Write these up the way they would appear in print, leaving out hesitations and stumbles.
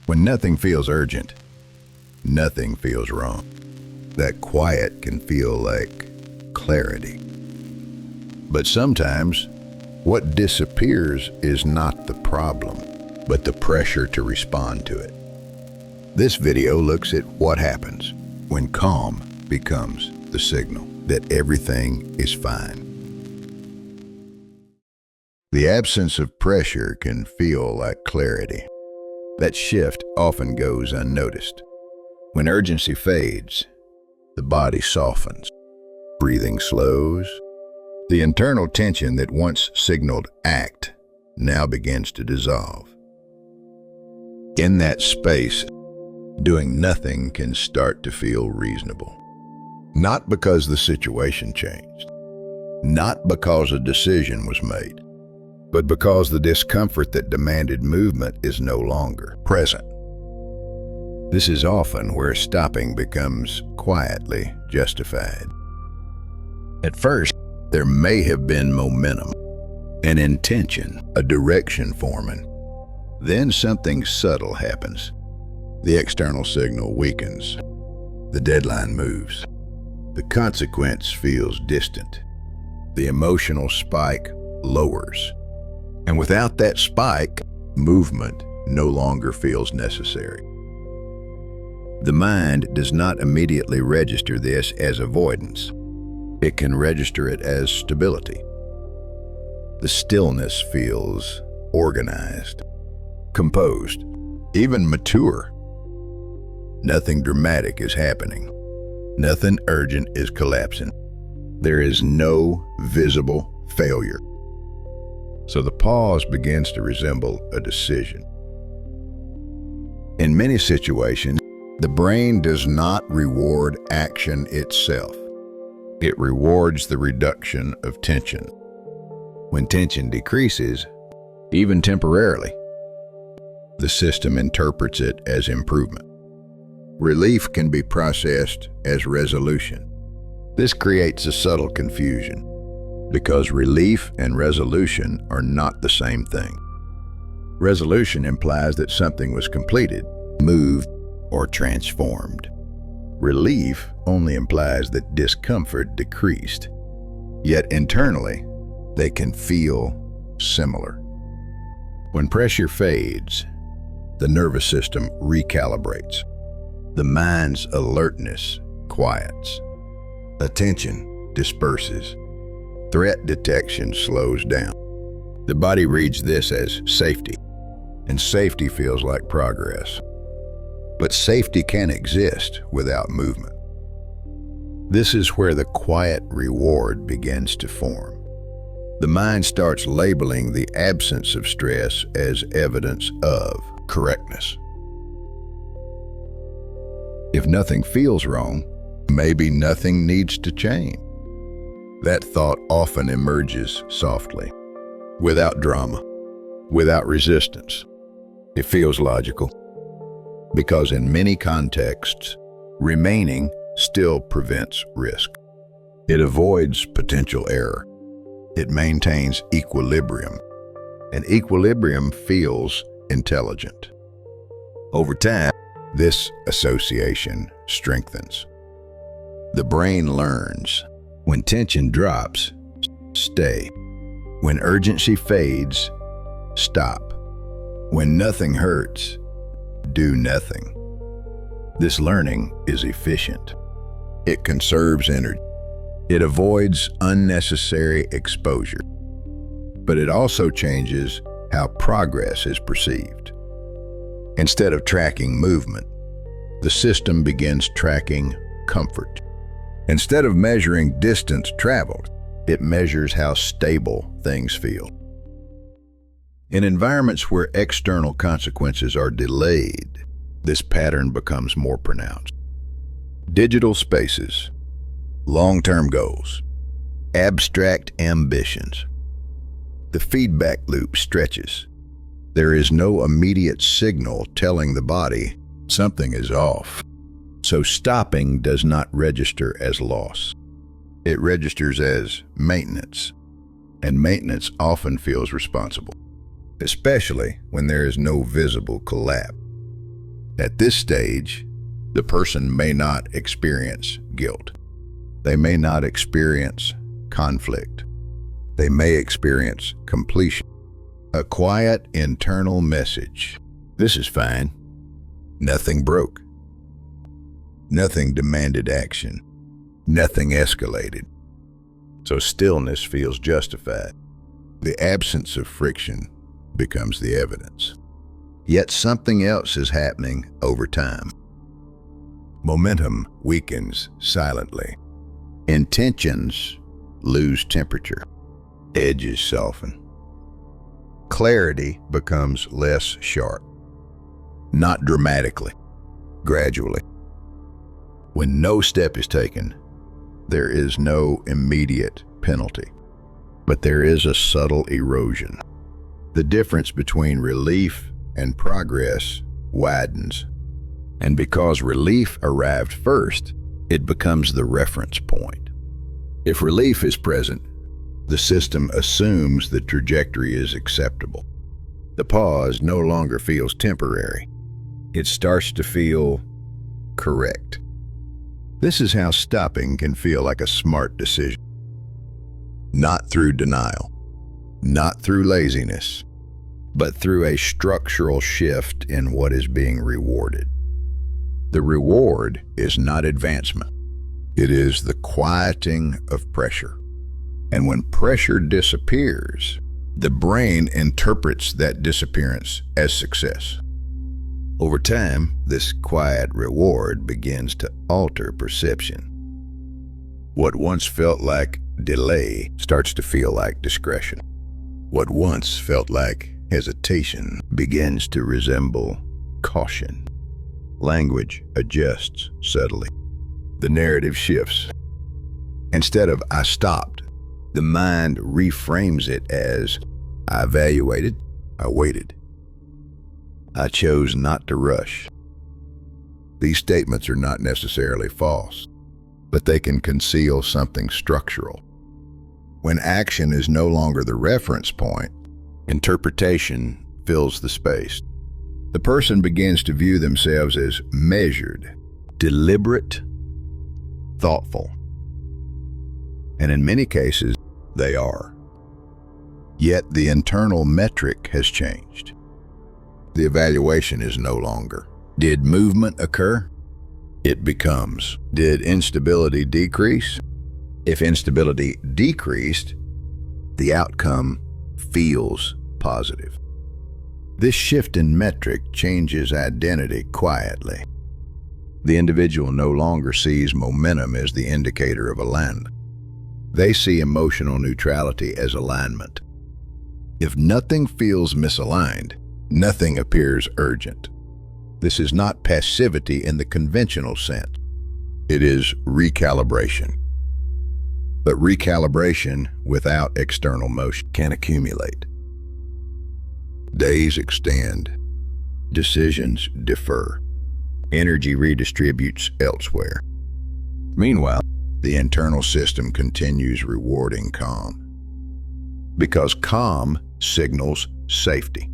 When nothing feels urgent, nothing feels wrong. That quiet can feel like clarity. But sometimes, what disappears is not the problem, but the pressure to respond to it. This video looks at what happens when calm becomes the signal that everything is fine. The absence of pressure can feel like clarity. That shift often goes unnoticed. When urgency fades, the body softens, breathing slows. The internal tension that once signaled act now begins to dissolve. In that space, doing nothing can start to feel reasonable. Not because the situation changed, not because a decision was made, but because the discomfort that demanded movement is no longer present. This is often where stopping becomes quietly justified. At first, there may have been momentum, an intention, a direction forming. Then something subtle happens. The external signal weakens. The deadline moves. The consequence feels distant. The emotional spike lowers. And without that spike, movement no longer feels necessary. The mind does not immediately register this as avoidance. It can register it as stability. The stillness feels organized, composed, even mature. Nothing dramatic is happening. Nothing urgent is collapsing. There is no visible failure. So the pause begins to resemble a decision. In many situations, the brain does not reward action itself. It rewards the reduction of tension. When tension decreases, even temporarily, the system interprets it as improvement. Relief can be processed as resolution. This creates a subtle confusion, because relief and resolution are not the same thing. Resolution implies that something was completed, moved, or transformed. Relief only implies that discomfort decreased, yet internally, they can feel similar. When pressure fades, the nervous system recalibrates. The mind's alertness quiets. Attention disperses. Threat detection slows down. The body reads this as safety, and safety feels like progress. But safety can exist without movement. This is where the quiet reward begins to form. The mind starts labeling the absence of stress as evidence of correctness. If nothing feels wrong, maybe nothing needs to change. That thought often emerges softly, without drama, without resistance. It feels logical, because in many contexts, remaining still prevents risk. It avoids potential error. It maintains equilibrium, and equilibrium feels intelligent. Over time, this association strengthens. The brain learns, when tension drops, stay. When urgency fades, stop. When nothing hurts, do nothing. This learning is efficient. It conserves energy. It avoids unnecessary exposure. But it also changes how progress is perceived. Instead of tracking movement, the system begins tracking comfort. Instead of measuring distance traveled, it measures how stable things feel. In environments where external consequences are delayed, this pattern becomes more pronounced. Digital spaces, long-term goals, abstract ambitions. The feedback loop stretches. There is no immediate signal telling the body something is off. So stopping does not register as loss. It registers as maintenance, and maintenance often feels responsible, especially when there is no visible collapse. At this stage, the person may not experience guilt. They may not experience conflict. They may experience completion. A quiet internal message. This is fine. Nothing broke. Nothing demanded action. Nothing escalated. So stillness feels justified. The absence of friction becomes the evidence. Yet something else is happening over time. Momentum weakens silently. Intentions lose temperature. Edges soften. Clarity becomes less sharp. Not dramatically, gradually. When no step is taken, there is no immediate penalty, but there is a subtle erosion. The difference between relief and progress widens, and because relief arrived first, it becomes the reference point. If relief is present, the system assumes the trajectory is acceptable. The pause no longer feels temporary. It starts to feel correct. This is how stopping can feel like a smart decision. Not through denial, not through laziness, but through a structural shift in what is being rewarded. The reward is not advancement. It is the quieting of pressure. And when pressure disappears, the brain interprets that disappearance as success. Over time, this quiet reward begins to alter perception. What once felt like delay starts to feel like discretion. What once felt like hesitation begins to resemble caution. Language adjusts subtly. The narrative shifts. Instead of "I stopped," the mind reframes it as "I evaluated, I waited. I chose not to rush." These statements are not necessarily false, but they can conceal something structural. When action is no longer the reference point, interpretation fills the space. The person begins to view themselves as measured, deliberate, thoughtful. And in many cases, they are. Yet the internal metric has changed. The evaluation is no longer, did movement occur? It becomes, did instability decrease? If instability decreased, the outcome feels positive. This shift in metric changes identity quietly. The individual no longer sees momentum as the indicator of alignment. They see emotional neutrality as alignment. If nothing feels misaligned, nothing appears urgent. This is not passivity in the conventional sense. It is recalibration. But recalibration without external motion can accumulate. Days extend. Decisions defer. Energy redistributes elsewhere. Meanwhile, the internal system continues rewarding calm. Because calm signals safety,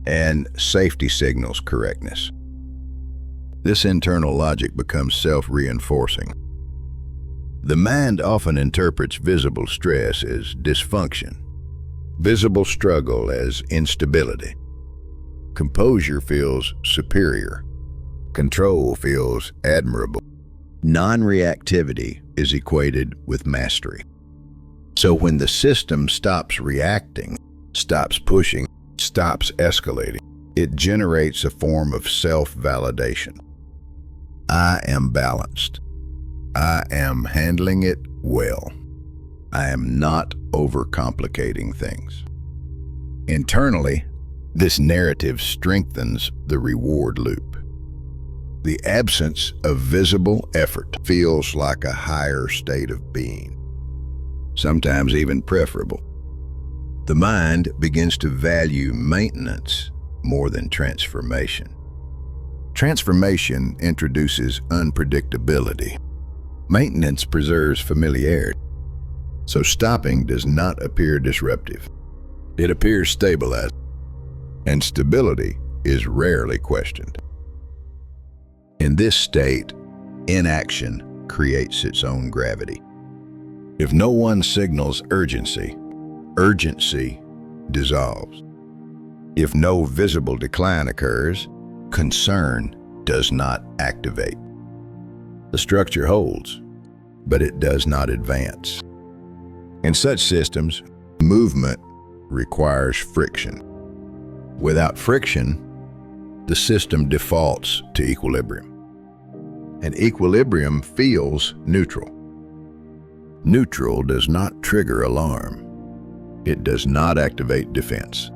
and safety signals correctness. This internal logic becomes self-reinforcing. The mind often interprets visible stress as dysfunction, visible struggle as instability. Composure feels superior. Control feels admirable. Non-reactivity is equated with mastery. So when the system stops reacting, stops pushing, stops escalating, it generates a form of self-validation. I am balanced. I am handling it well. I am not overcomplicating things. Internally, this narrative strengthens the reward loop. The absence of visible effort feels like a higher state of being, sometimes even preferable. The mind begins to value maintenance more than transformation. Transformation introduces unpredictability. Maintenance preserves familiarity. So stopping does not appear disruptive. It appears stabilized, and stability is rarely questioned. In this state, inaction creates its own gravity. If no one signals urgency, urgency dissolves. If no visible decline occurs, concern does not activate. The structure holds, but it does not advance. In such systems, movement requires friction. Without friction, the system defaults to equilibrium. And equilibrium feels neutral. Neutral does not trigger alarm. It does not activate defense.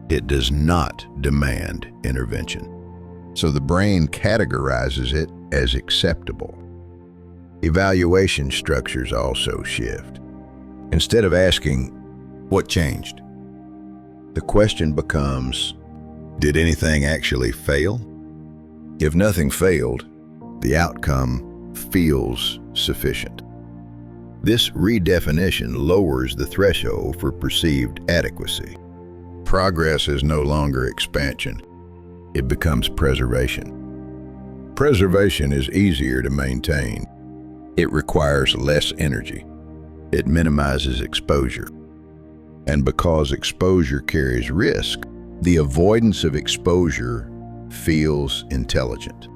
It does not demand intervention. So the brain categorizes it as acceptable. Evaluation structures also shift. Instead of asking, "What changed?" the question becomes, "Did anything actually fail?" If nothing failed, the outcome feels sufficient. This redefinition lowers the threshold for perceived adequacy. Progress is no longer expansion. It becomes preservation. Preservation is easier to maintain. It requires less energy. It minimizes exposure. And because exposure carries risk, the avoidance of exposure feels intelligent.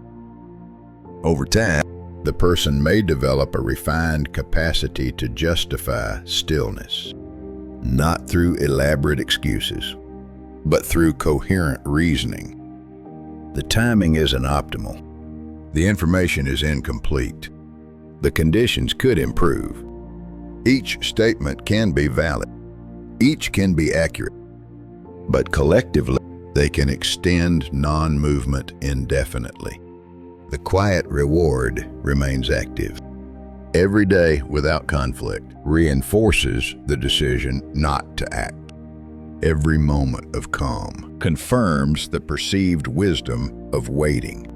Over time, the person may develop a refined capacity to justify stillness, not through elaborate excuses, but through coherent reasoning. The timing isn't optimal. The information is incomplete. The conditions could improve. Each statement can be valid. Each can be accurate. But collectively, they can extend non-movement indefinitely. The quiet reward remains active. Every day without conflict reinforces the decision not to act. Every moment of calm confirms the perceived wisdom of waiting.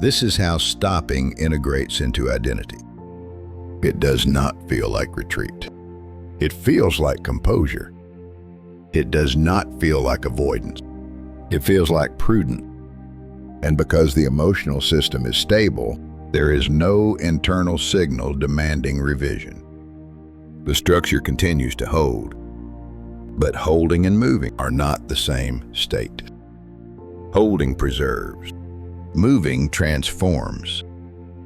This is how stopping integrates into identity. It does not feel like retreat. It feels like composure. It does not feel like avoidance. It feels like prudence. And because the emotional system is stable, there is no internal signal demanding revision. The structure continues to hold, but holding and moving are not the same state. Holding preserves. Moving transforms.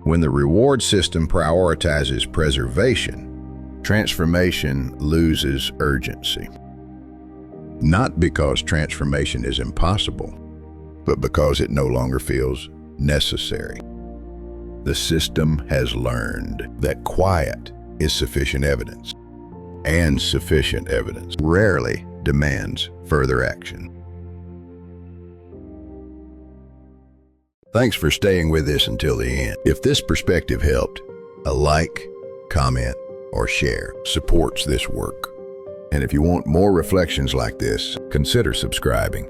When the reward system prioritizes preservation, transformation loses urgency. Not because transformation is impossible, but because it no longer feels necessary. The system has learned that quiet is sufficient evidence, and sufficient evidence rarely demands further action. Thanks for staying with us until the end. If this perspective helped, a like, comment, or share supports this work. And if you want more reflections like this, consider subscribing.